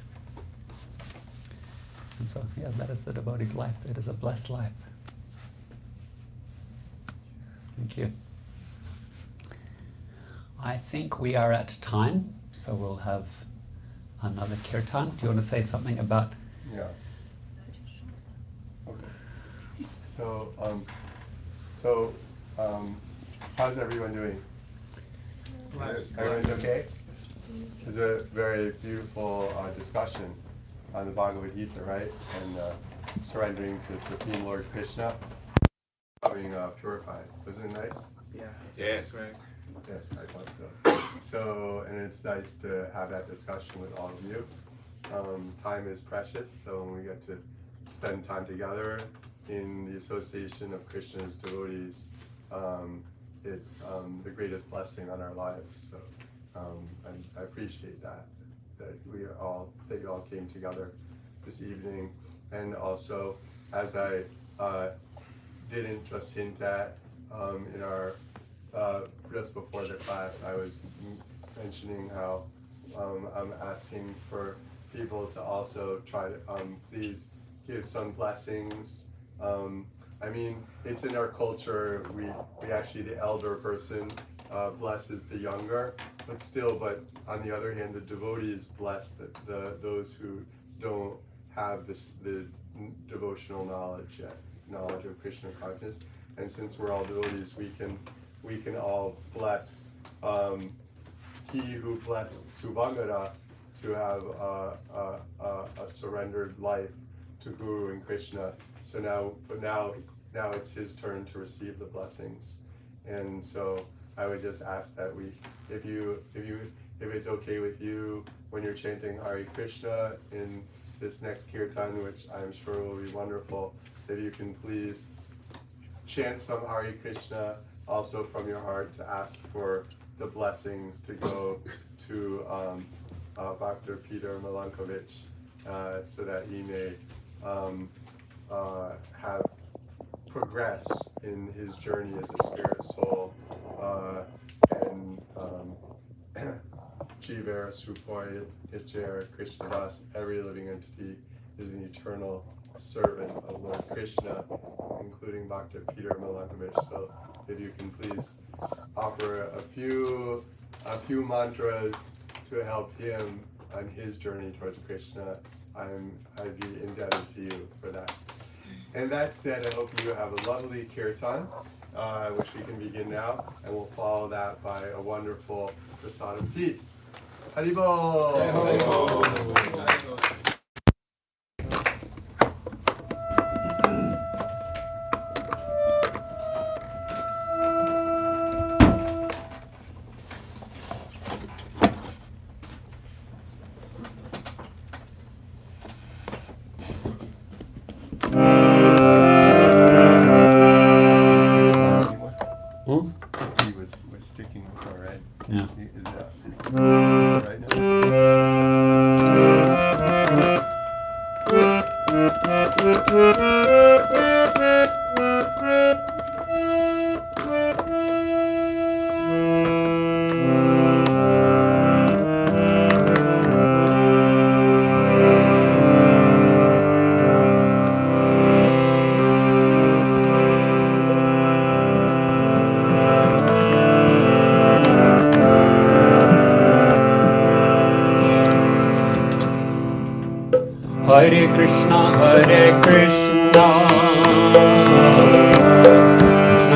And so, yeah, that is the devotee's life. It is a blessed life. Thank you. I think we are at time, so we'll have another kirtan. Do you want to say something about? Yeah. Okay. How's everyone doing? Everyone's okay? It's a very beautiful discussion on the Bhagavad Gita, right? And surrendering to Supreme Lord Krishna, becoming purified. Wasn't it nice? Yeah. Yes. Great. Yes, I thought so. So, and it's nice to have that discussion with all of you. Time is precious, so when we get to spend time together in the association of Krishna's devotees, it's the greatest blessing on our lives. So I appreciate that that you all came together this evening. And also, as I didn't just hint at in our just before the class, I was mentioning how I'm asking for people to also try to please give some blessings. I mean, it's in our culture, we actually, the elder person blesses the younger, but on the other hand, the devotees bless those who don't have the devotional knowledge yet, knowledge of Krishna consciousness. And since we're all devotees, we can all bless he who blessed Subhangara to have a surrendered life to Guru and Krishna. So now it's his turn to receive the blessings. And so I would just ask that if it's okay with you, when you're chanting Hare Krishna in this next kirtan, which I'm sure will be wonderful, that you can please chant some Hare Krishna also from your heart to ask for the blessings to go to Dr. Peter Milankovich so that he may have progress in his journey as a spirit soul and Jivera Supoy Ijera Krishna Das, every living entity is an eternal servant of Lord Krishna, including Dr. Peter Milankovich. So if you can please offer a few mantras to help him on his journey towards Krishna, I'd be indebted to you for that. And that said, I hope you have a lovely kirtan, which we can begin now, and we'll follow that by a wonderful prasadam feast. Haribol! He was sticking with her, right? Yeah. Is that right Hare Krishna, Krishna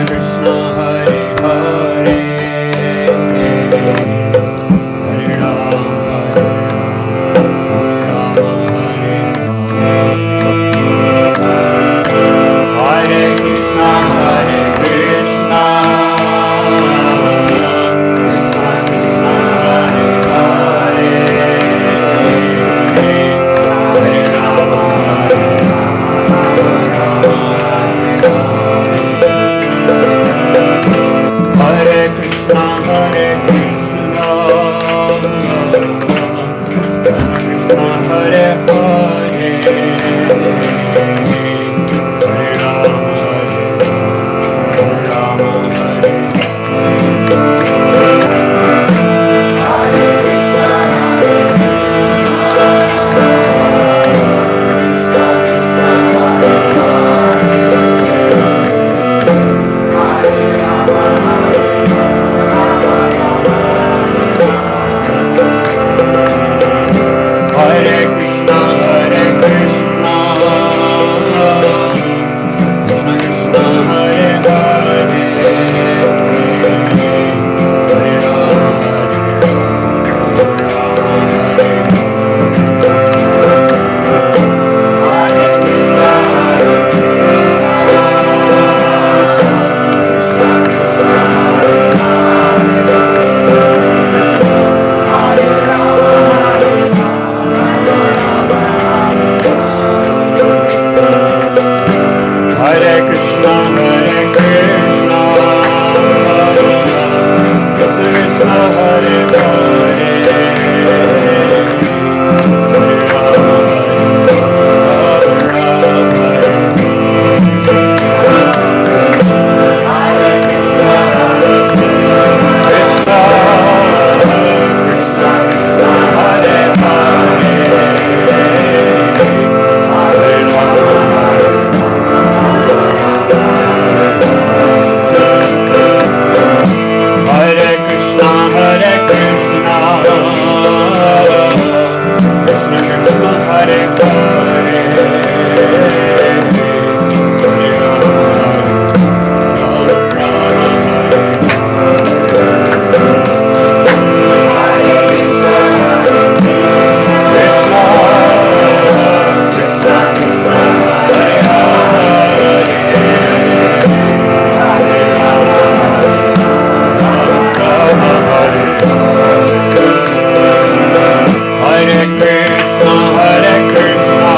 Krishna, Hare Hare, Hare Rama, Hare Rama, Hare Krishna, Krishna Hare Krishna, Hare Krishna,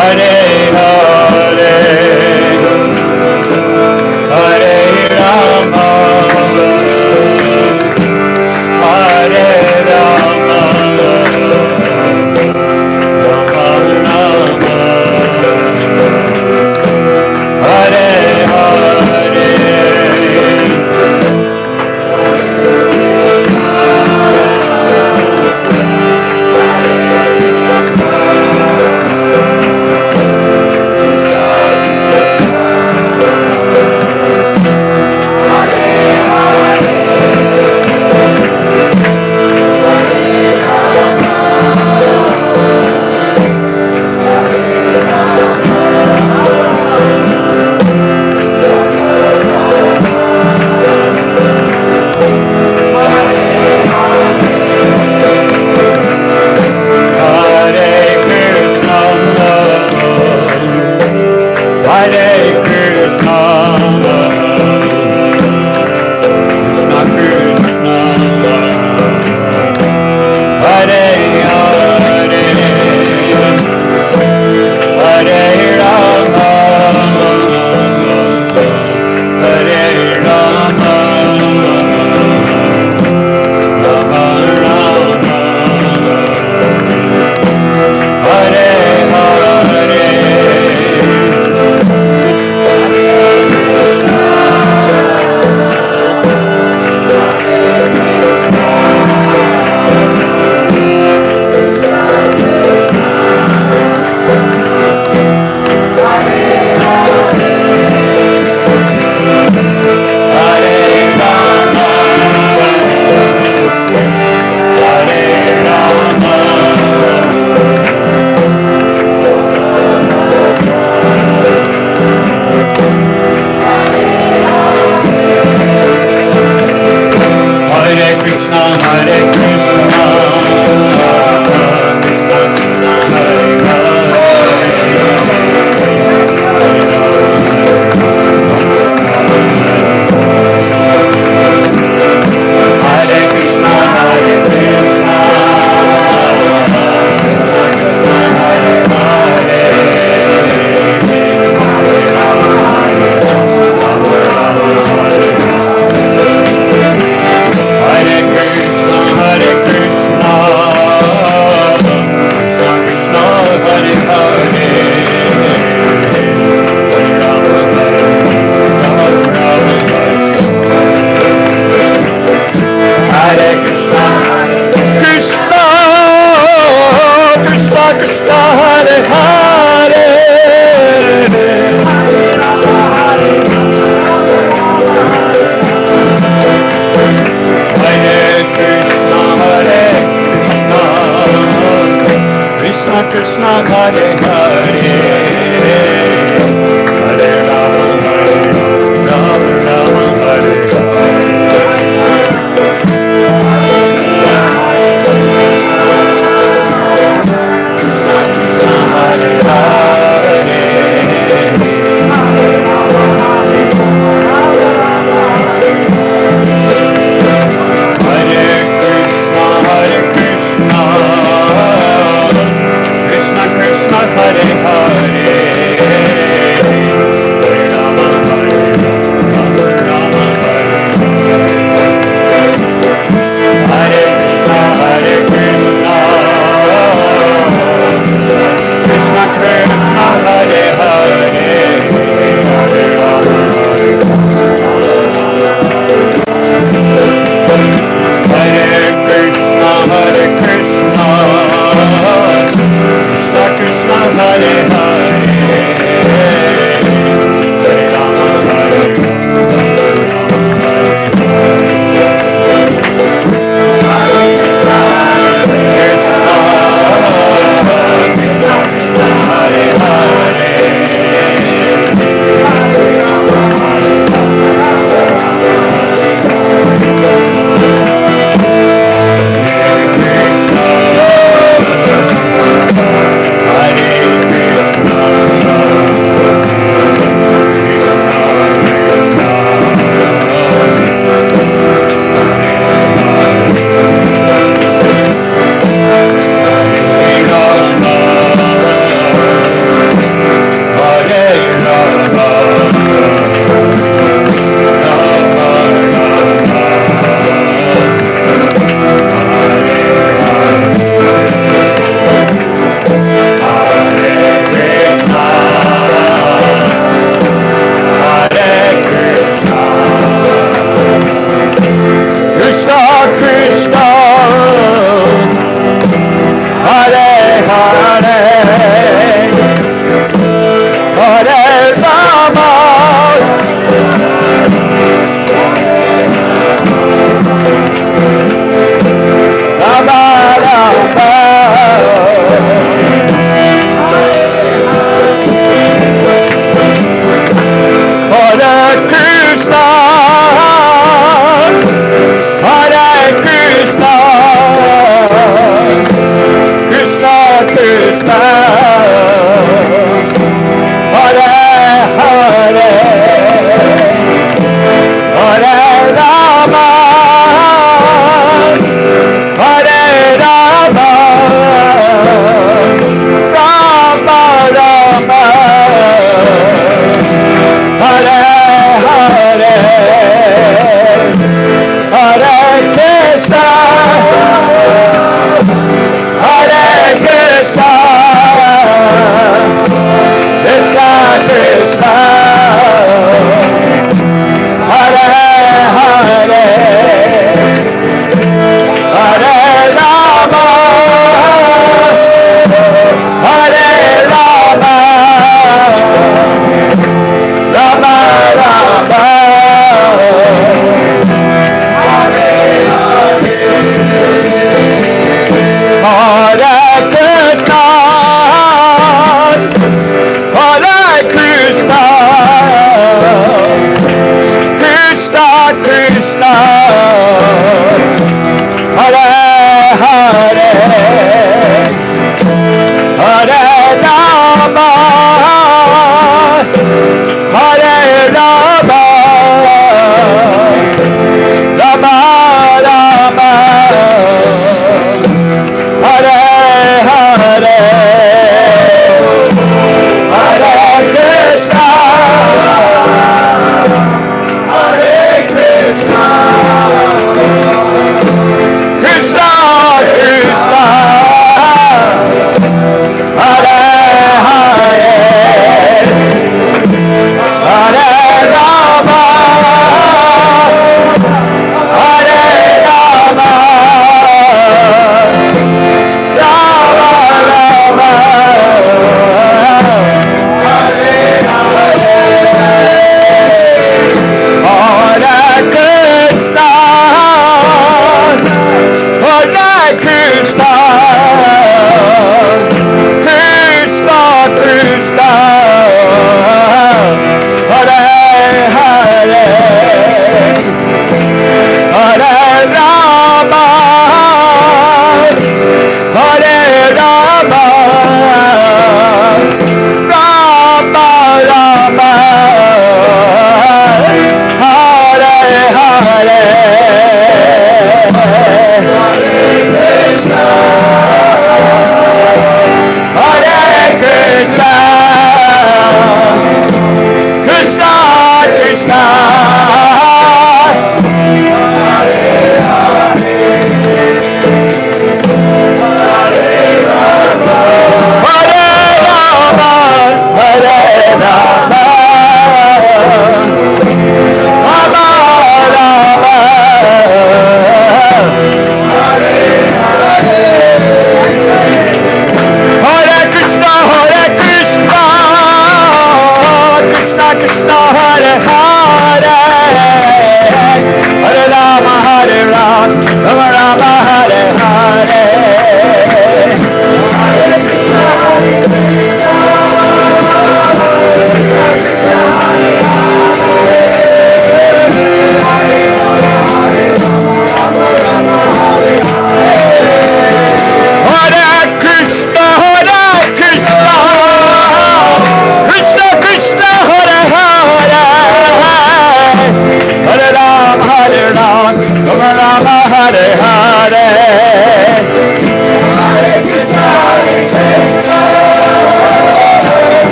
Hare Hare, Hare Rama, Hare Rama, Rama Rama, Hare Hare. Krishna Hare Hare, Hare Rama, Rama Rama, Hare Hare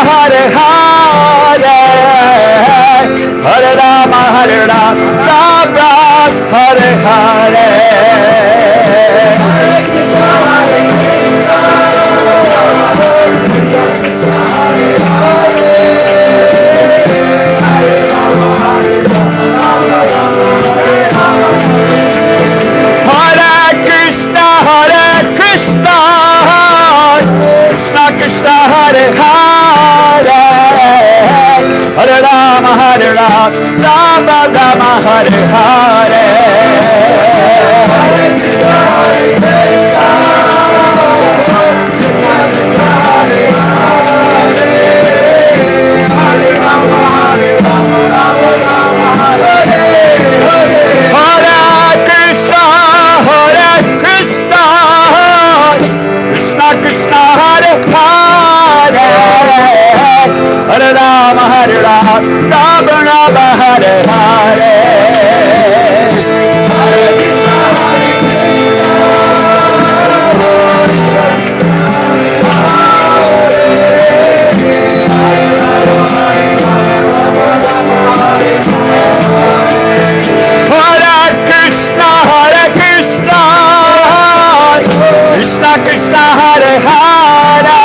Hare Hare, Hare Rama, Rama Rama, Hare Hare. Hare Krishna, Krishna Krishna, Hare Hare, Hare Rama, Rama Rama, Hare Hare. Hare Krishna, Hare Rama, Rama Rama, Hare Hare. Hare Krishna, Krishna Krishna, Hare Hare, Hare Rama, Rama Rama, Hare Hare. Hare Krishna, Krishna Krishna, Hare Hare,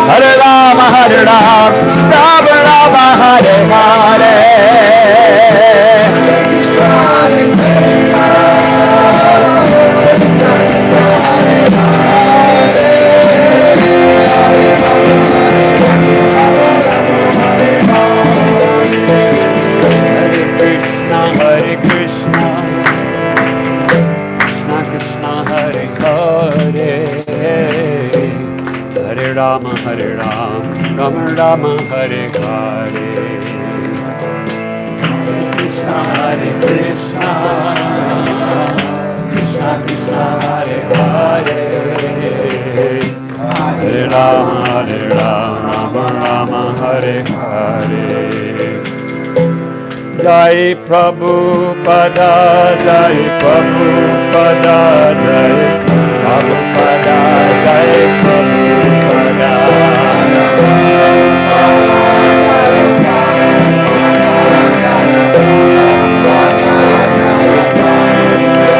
Hare Rama, Rama Rama, Hare Hare. Hare Krishna, Krishna Hare Hare, Hare Rama, Rama Rama, Hare Hare. Krishna Hare Krishna, Krishna Krishna, Hare Hare, Hare Rama, Rama Rama, Hare Hare. Jai Prabhupada, Jai Prabhupada, Jai Prabhupada, Jai Prabhupada.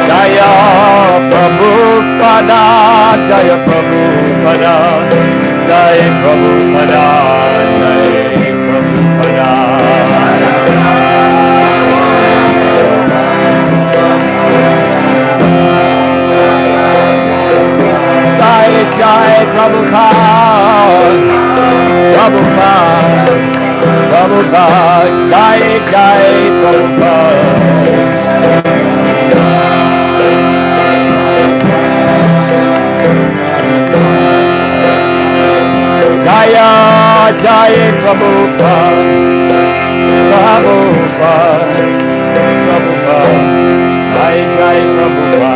Jaya Prabhupada, Jaya Prabhupada, Jai Prabhupada, Jai Prabhupada. Jai Jai Prabhupada, Prabhupada, Prabhupada, Jai Jai Prabhupada. Jaya Jai Prabhupada, Prabhupada, Prabhupada, Jai Jai Prabhupada.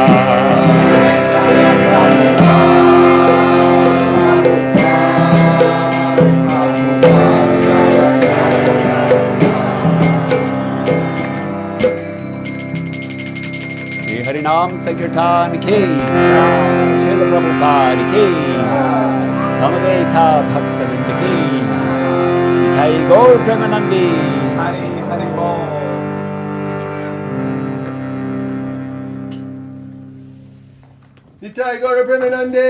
Harinam Sankirtan ki, Srila Prabhupada ki, Samaveta Bhaktavinda ki, Nitai Gaur Premanandi. Hari Hari Bol. Nitai Gaura Premanande.